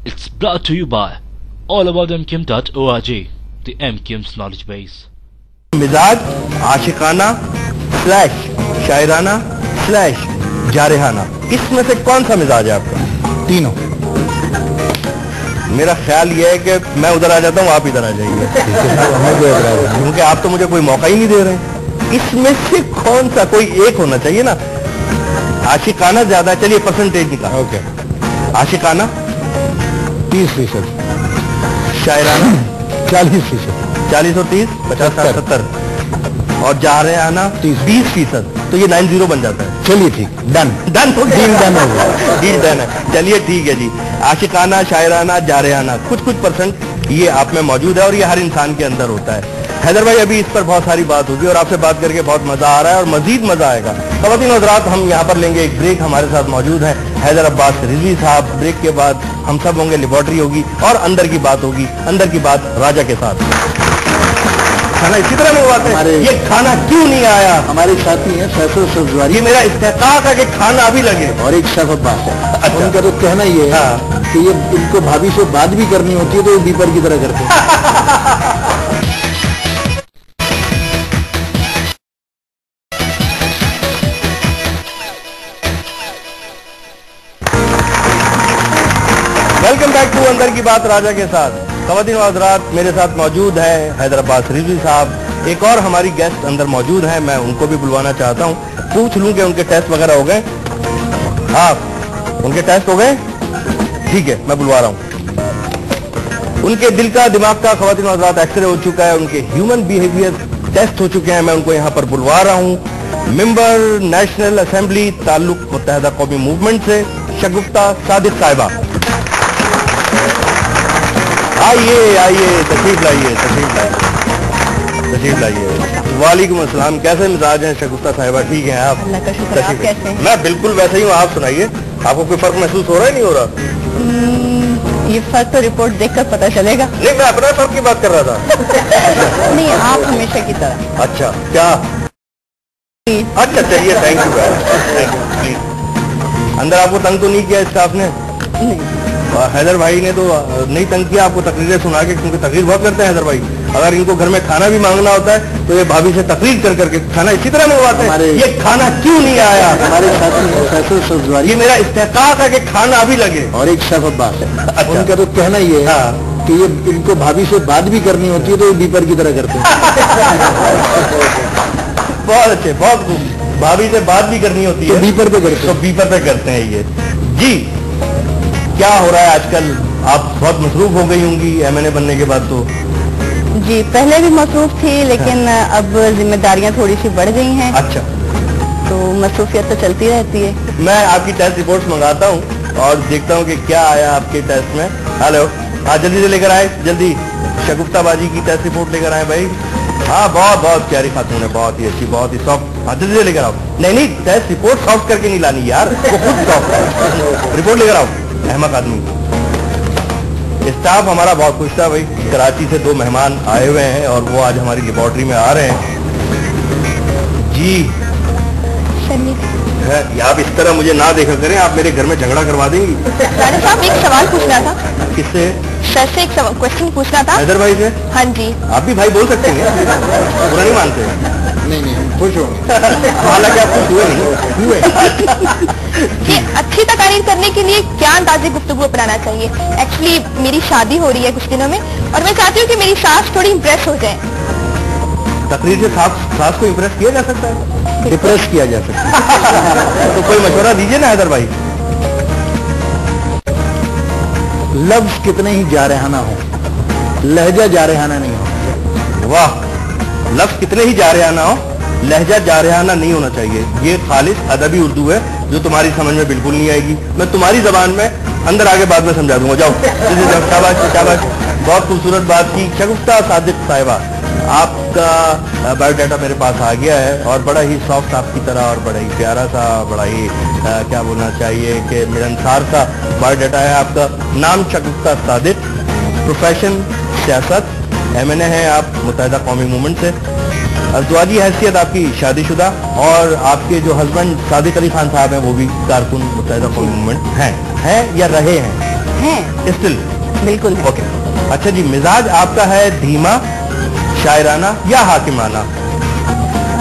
It's brought to you by allaboutmkim.org, the MKIM's knowledge base. मिजाज आशिकाना slash शायराना slash जारहाना, इसमें से कौन सा मिजाज है आपका? तीनों। मेरा ख्याल ये है कि मैं उधर आ जाता हूँ, आप इधर आ जाइए, क्योंकि आप तो मुझे कोई मौका ही नहीं दे रहे। इसमें से कौन सा, कोई एक होना चाहिए ना। आशिकाना ज्यादा, चलिए परसेंटेज निकाल। ओके। आशिकाना 30%, शायराना 40%, 40 और 30 50 60 70, और जारहाना 20%, तो ये 90 बन जाता है। चलिए ठीक, डन डन हो डील डन हो गया, डील डन है। चलिए ठीक है जी। आशिकाना, शायराना, जारहाना, कुछ परसेंट ये आप में मौजूद है और ये हर इंसान के अंदर होता है। हैदर भाई, अभी इस पर बहुत सारी बात होगी और आपसे बात करके बहुत मजा आ रहा है और मजीद मजा आएगा। ख़वातीन हज़रात, हम यहाँ पर लेंगे एक ब्रेक। हमारे साथ मौजूद है हैदर अब्बास रिजवी साहब। ब्रेक के बाद हम सब होंगे, लेबॉर्ट्री होगी और अंदर की बात होगी। अंदर की बात राजा के साथ। खाना इसी तरह मंगवाते हैं, ये खाना क्यों नहीं आया? हमारे साथी हैं फैसल सब्जवारी, ये मेरा इस्तेकाक है कि खाना अभी लगे। और एक शेफ अब्बास है। अच्छा। उनका तो कहना ये है कि ये इनको भाभी से बात भी करनी होती है तो ये दीपर की तरह करते हैं। वेलकम बैक टू अंदर की बात राजा के साथ। ख़वातीन व हज़रात, मेरे साथ मौजूद है हैदर अब्बास रिजवी साहब। एक और हमारी गेस्ट अंदर मौजूद है, मैं उनको भी बुलवाना चाहता हूँ। पूछ लूँ कि उनके टेस्ट वगैरह हो गए। हाँ, उनके टेस्ट हो गए, ठीक है, मैं बुलवा रहा हूँ। उनके दिल का, दिमाग का, ख़वातीन व हज़रात, एक्सरे हो चुका है। उनके ह्यूमन बिहेवियर टेस्ट हो चुके हैं। मैं उनको यहाँ पर बुलवा रहा हूँ। मेंबर नेशनल असेंबली ताल्लुक मुत्तहिदा कौमी मूवमेंट से शगुफ्ता सादिक साहिबा, आइए आइए, तशरीफ लाइए, तशरीफ लाइए, तशरीफ लाइए। वालेकुम अस्सलाम। कैसे मिजाज हैं शगुफ्ता साहिबा? ठीक हैं आप? अल्लाह का शुक्र। आप कैसे हैं? मैं बिल्कुल वैसे ही हूँ। आप सुनाइए, आपको कोई फर्क महसूस हो रहा है, नहीं हो रहा? ये फर्क तो रिपोर्ट देखकर पता चलेगा। नहीं, मैं अपना फर्क की बात कर रहा था। नहीं, आप हमेशा की तरह। अच्छा, क्या? अच्छा, चलिए, थैंक यू, प्लीज। अंदर आपको तंग तो नहीं किया स्टाफ ने? नहीं। हैदर भाई ने तो नहीं तंग किया आपको तकरीरें सुना के, क्योंकि तकरीर बहुत करते हैं हैदर भाई। अगर इनको घर में खाना भी मांगना होता है तो ये भाभी से तकरीर कर करके खाना इसी तरह मंगवाते हैं। ये खाना क्यों नहीं आया? हमारे साथी हैं फैसल सब्जवारी, ये मेरा इस्तेकाक है कि खाना अभी लगे, और एक शेफ अब्बास है। अच्छा। उनका तो कहना ये है कि ये इनको भाभी से बात भी करनी होती है तो ये दीपर की तरह करते हैं। बहुत अच्छे, बहुत खूब। भाभी से बात भी करनी होती है तो बीपर पे करते हैं। तो बीपर पे करते हैं ये जी। क्या हो रहा है आजकल? आप बहुत मसरूफ हो गई होंगी एमएनए बनने के बाद। तो जी, पहले भी मसरूफ थी, लेकिन अब जिम्मेदारियां थोड़ी सी बढ़ गई हैं। अच्छा, तो मसरूफियत तो चलती रहती है। मैं आपकी टेस्ट रिपोर्ट्स मंगाता हूँ और देखता हूँ कि क्या आया आपके टेस्ट में। हेलो, हाँ, जल्दी से लेकर आए, जल्दी। शगुफ्ता बाजी की टेस्ट रिपोर्ट लेकर आए भाई। हाँ, बहुत प्यारी खातून है, बहुत ही अच्छी, बहुत ही सॉफ्ट। हाँ, जल्दी से लेकर आओ। नहीं, टेस्ट रिपोर्ट सॉफ्ट करके नहीं लानी यार, वो खुद सॉफ्ट है। रिपोर्ट लेकर आओ। अहमद आदमी। स्टाफ हमारा बहुत खुश था भाई। कराची से 2 मेहमान आए हुए हैं और वो आज हमारी लेबॉर्ट्री में आ रहे हैं जी। आप इस तरह मुझे ना देखा करें, आप मेरे घर में झगड़ा करवा देंगी। राजा साहब, एक सवाल पूछना था। किससे? सर से एक क्वेश्चन पूछना था। हैदर भाई से? हाँ जी। आप भी भाई बोल सकते हैं, बुरा नहीं मानते? नहीं, खुश हो। हालांकि आप खुश हुए कि अच्छी तकारीर करने के लिए क्या अंदाजे गुफ्तगू अपनाना चाहिए? एक्चुअली मेरी शादी हो रही है कुछ दिनों में और मैं चाहती हूँ कि मेरी सास थोड़ी इम्प्रेस हो जाए। तकरीर से सास को इम्प्रेस किया जा सकता है, डिप्रेस किया जा सकता है। तो कोई मशवरा दीजिए ना हैदर भाई। लफ्ज कितने ही जारहाना हो, लहजा जारहाना नहीं हो। वाह, लफ्ज कितने ही जारहाना हो, लहजा जारहाना नहीं होना चाहिए। ये खालिस अदबी उर्दू है जो तुम्हारी समझ में बिल्कुल नहीं आएगी। मैं तुम्हारी जबान में अंदर आगे बाद में समझा दूंगा। जाओ, शाबाश शाबाश, बहुत खूबसूरत बात की। शगुफ्ता सादिक साहिबा, आपका बायोडाटा मेरे पास आ गया है और बड़ा ही सॉफ्ट आपकी तरह और बड़ा ही प्यारा सा, बड़ा ही क्या बोलना चाहिए कि मिलनसार सा बायोडाटा है आपका। नाम शगुफ्ता सादिक, प्रोफेशन सियासत, एमएनए है आप मुत्तहिदा कौमी मूवमेंट से। अज़वाजी हैसियत आपकी शादीशुदा, और आपके जो हस्बैंड सादिक अली खान साहब हैं वो भी कारकुन मुत्तहिदा कौमी मूवमेंट हैं या रहे हैं? हैं, स्टिल? बिल्कुल है। ओके, अच्छा जी, मिजाज आपका है धीमा, शायराना या हाकिमाना?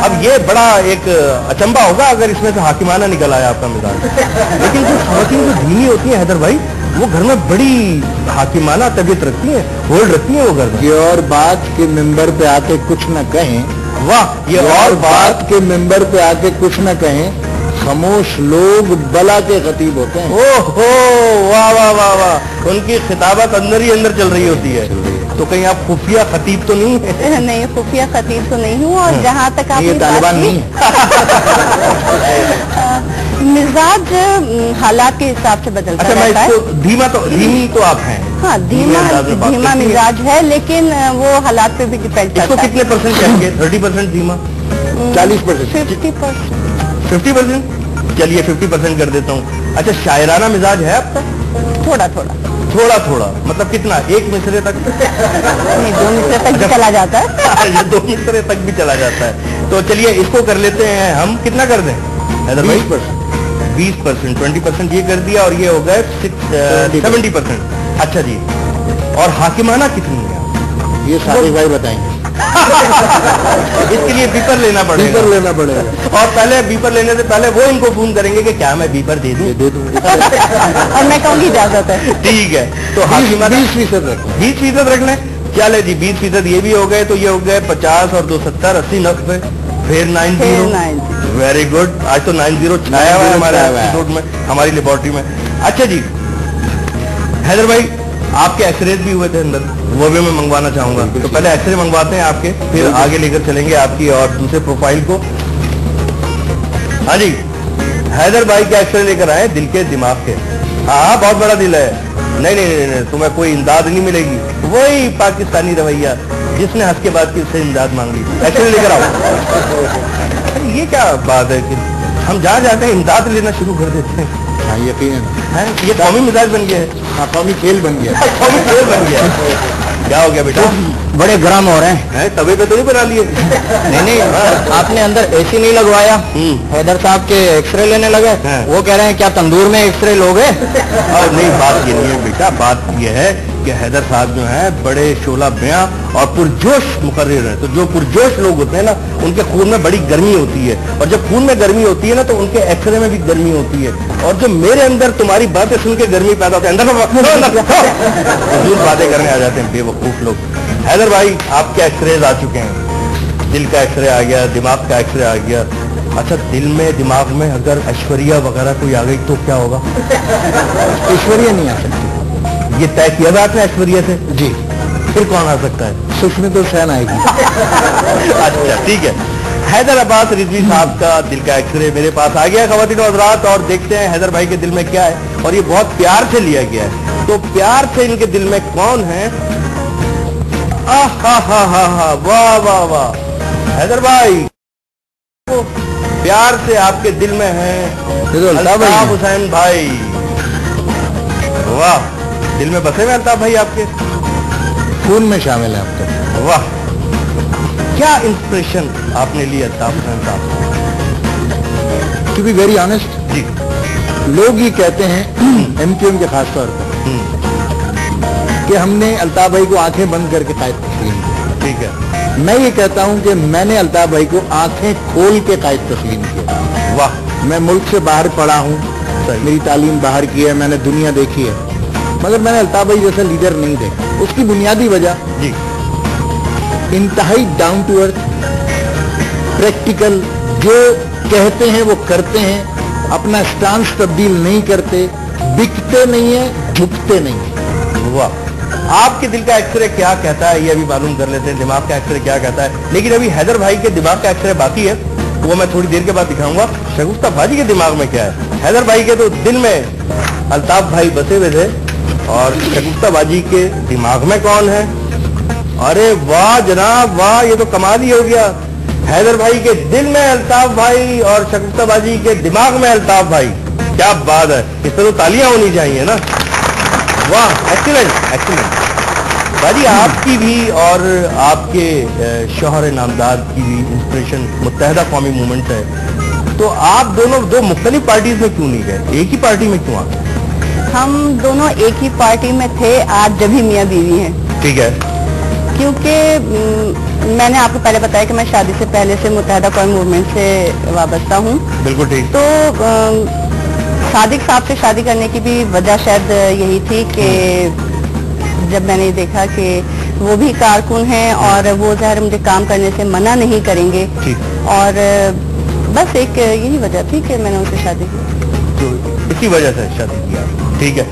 अब ये बड़ा एक अचंबा होगा अगर इसमें से हाकिमाना निकल आया आपका मिजाज। लेकिन जो खवातीन जो धीमी होती हैं हैदर भाई, वो घर में बड़ी हाकिमाना तबीयत रखती हैं, होल्ड रखती हैं वो घर में। ये और बात के मेंबर पे आके कुछ न कहें, वाह, ये और बात के मेंबर पे आके कुछ न कहें, खामोश लोग बला के खतीब होते हैं। ओहो, वाह वाह वाह वाह, उनकी खिताबत अंदर ही अंदर चल रही होती है। तो कहीं आप खुफिया खतीब तो नहीं है? नहीं, खुफिया खतीब तो नहीं हूँ। और जहाँ तक आप ये तालिबान नहीं मिजाज हालात के हिसाब से बदलता अच्छा, मैं रहता है। इसको धीमा तो, धीमी तो आप हैं? हाँ, धीमा मिजाज है, लेकिन वो हालात पे भी डिपेंड इसको करता है। कितने परसेंट कहेंगे? 30% धीमा, 40%, 50%। 50%? चलिए 50% कर देता हूँ। अच्छा, शायराना मिजाज है आपका? थोड़ा थोड़ा, थोड़ा थोड़ा मतलब कितना? एक मिसरे तक? नहीं, 2 मिसरे तक भी चला जाता है। ये 2 मिसरे तक भी चला जाता है। तो चलिए इसको कर लेते हैं हम, कितना कर दें हैदर भाई? 20%, 20% ये कर दिया और ये हो गए 70%। अच्छा जी, और हाकिमाना कितनी है? ये सारे भाई बताएंगे। इसके लिए बीपर लेना पड़ेगा। बीपर लेना पड़ेगा, और पहले बीपर लेने से पहले वो इनको फोन करेंगे कि क्या मैं बीपर दे दूं? दे दूँ। और मैं कहूँगी इजाजत है। ठीक है, तो हाकिमाना 20% रखो। 20% रख लें। चले जी, 20% ये भी हो गए, तो ये हो गए 50 और 2 70, 80, 90, फिर 90। वेरी गुड, आज तो 90 छाया हुआ है हमारे इंस्टीट्यूट में, हमारी लेबोरेटरी में। अच्छा जी हैदर भाई, आपके एक्सरेज भी हुए थे अंदर, वो भी मैं मंगवाना चाहूंगा। तो पहले एक्सरे मंगवाते हैं आपके, फिर आगे लेकर चलेंगे आपकी और दूसरे प्रोफाइल को। हाँ जी, हैदर भाई के एक्सरे लेकर आए दिल के दिमाग के। हाँ, बहुत बड़ा दिल है। नहीं नहीं नहीं, नहीं, तुम्हें कोई इमदाद नहीं मिलेगी, वही पाकिस्तानी रवैया जिसने हंस के बाद की उससे इमदाद मांग ली। एक्सरे लेकर आओ। ये क्या बात है कि हम जहाँ जाते हैं इमदाद लेना शुरू कर देते हैं। हाँ, यकीन है, ये कौमी मिजाज बन गया है। हाँ, कौमी खेल बन गया। कौमी खेल बन गया है। क्या हो गया बेटा? बड़े गरम हो रहे हैं। तवे पे तो नहीं बना लिए? नहीं नहीं, आपने अंदर एसी नहीं लगवाया। हैदर साहब के एक्सरे लेने लगे, वो कह रहे हैं क्या तंदूर में एक्सरे लोगे? और नहीं, बात ये नहीं है बेटा, बात ये है कि हैदर साहब जो है बड़े शोला बयां और पुरजोश मुकर्रिर है। तो जो पुरजोश लोग होते हैं ना, उनके खून में बड़ी गर्मी होती है, और जब खून में गर्मी होती है ना, तो उनके एक्सरे में भी गर्मी होती है। और जो मेरे अंदर तुम्हारी बातें सुन के गर्मी पैदा होती है, अंदर बातें करने आ जाते हैं बेवकूफ लोग। हैदर भाई, आपके एक्सरेज आ चुके हैं, दिल का एक्सरे आ गया, दिमाग का एक्सरे आ गया। अच्छा, दिल में दिमाग में अगर ऐश्वर्या वगैरह कोई आ गई तो क्या होगा? ऐश्वर्या नहीं आ सकती। ये तय किया था आपने ऐश्वर्या से? जी। फिर कौन आ सकता है? सुष्मिता सेन आएगी। अच्छा ठीक है, हैदर अब्बास रिजवी साहब का दिल का एक्सरे मेरे पास आ गया ख़वातीन और हज़रात, और देखते हैं हैदर भाई के दिल में क्या है। और ये बहुत प्यार से लिया गया है, तो प्यार से इनके दिल में कौन है? हा, वाह वाह वाह हैदर भाई, प्यार से आपके दिल में है अल्ताफ हुसैन भाई। वाह, दिल में बसे हुए अल्ताफ भाई आपके, खून में शामिल है आपके। वाह, क्या इंस्पिरेशन आपने ली अल्ताफ हुसैन साहब? टू बी वेरी ऑनेस्ट जी, लोग ये कहते हैं एमक्यूएम के खास तौर पर कि हमने अल्ताफ भाई को आंखें बंद करके कायद तस्लीम किया। ठीक है, मैं ये कहता हूं कि मैंने अल्ताफ भाई को आंखें खोल के कायद तस्लीम किया। वाह, मैं मुल्क से बाहर पढ़ा हूं, मेरी तालीम बाहर की है, मैंने दुनिया देखी है, मगर मैंने अल्ताफ भाई जैसा लीडर नहीं देखा। उसकी बुनियादी वजह जी, इंतहाई डाउन टू अर्थ, प्रैक्टिकल, जो कहते हैं वो करते हैं, अपना स्टांस तब्दील नहीं करते, बिकते नहीं है, झुकते नहीं है। वाह, आपके दिल का एक्सरे क्या कहता है ये अभी मालूम कर लेते हैं, दिमाग का एक्सरे क्या कहता है। लेकिन अभी हैदर भाई के दिमाग का एक्सरे बाकी है, वो मैं थोड़ी देर के बाद दिखाऊंगा। शगुफ्ता भाजी के दिमाग में क्या है? हैदर भाई के तो दिल में अल्ताफ भाई बसे हुए थे, और शगुफ्ता बाजी के दिमाग में कौन है? अरे वाह जनाब वाह, ये तो कमाल ही हो गया। हैदर भाई के दिल में अल्ताफ भाई और शगुफ्ता बाजी के दिमाग में अल्ताफ भाई, क्या बात है, इस पर तो तालियां होनी चाहिए ना। वाह, एक्सीलेंट एक्सीलेंट बाजी, आपकी भी और आपके शौहर नामदाद की भी इंस्पिरेशन मुत्तहिदा कौमी मूवमेंट है, तो आप दोनों दो मुख्तलिफ पार्टीज में क्यों नहीं गए, एक ही पार्टी में क्यों आ गए? हम दोनों एक ही पार्टी में थे, आज जब भी मियाँ बीवी हैं। ठीक है। क्योंकि मैंने आपको पहले बताया कि मैं शादी से पहले से मुत्तहिदा कौम मूवमेंट से वाबस्ता हूँ। बिल्कुल ठीक। तो सादिक साहब से शादी करने की भी वजह शायद यही थी कि जब मैंने देखा कि वो भी कारकुन हैं और वो ज़ाहिर मुझे काम करने से मना नहीं करेंगे, और बस एक यही वजह थी कि मैंने उनसे शादी की। तो इसी वजह से शादी किया। ठीक है।